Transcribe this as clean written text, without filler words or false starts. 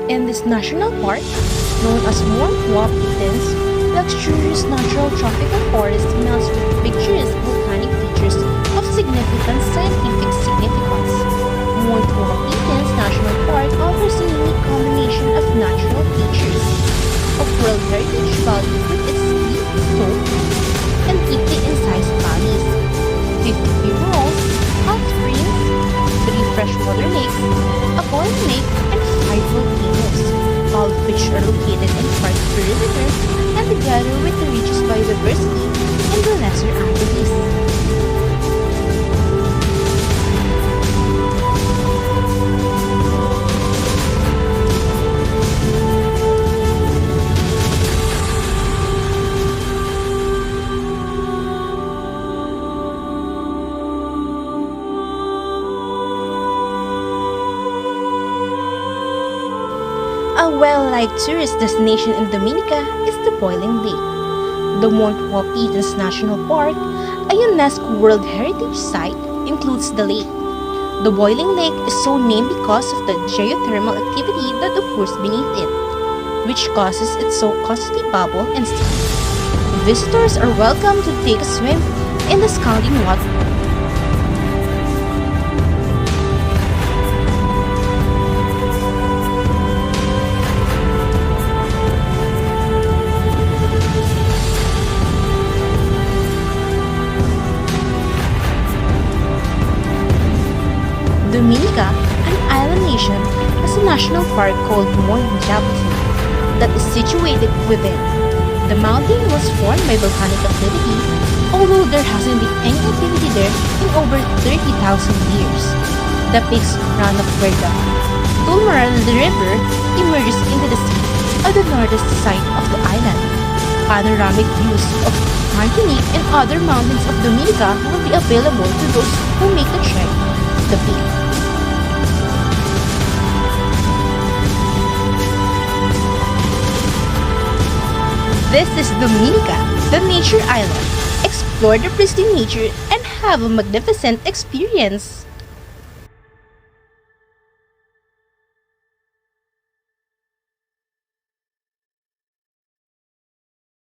In this national park, known as Montwap Mountains, luxurious natural tropical forest melts with picturesque volcanic features of significant scientific significance. Montwap Mountains National Park offers a unique combination of natural features of World Heritage value with its steep slopes and deeply incised valleys, 50 funerals, hot springs, 3 freshwater lakes, a boiling lake, and 5 volcanoes, all of which are located in park perimeter and together with the richest biodiversity in the Lesser Antilles. A well-liked tourist destination in Dominica is the Boiling Lake. The Montwap National Park, a UNESCO World Heritage Site, includes the lake. The Boiling Lake is so named because of the geothermal activity that occurs beneath it, which causes it so costly bubble and steam. Visitors are welcome to take a swim in the scalding water. Dominica, an island nation, has a national park called Montwap that is situated within. The mountain was formed by volcanic activity, although there hasn't been any activity there in over 30,000 years. The peaks run up where the Tulmarl River emerges into the sea on the northern side of the island. Panoramic views of Martinique and other mountains of Dominica will be available to those who make the trek to the peak. This is Dominica, the nature island. Explore the pristine nature and have a magnificent experience.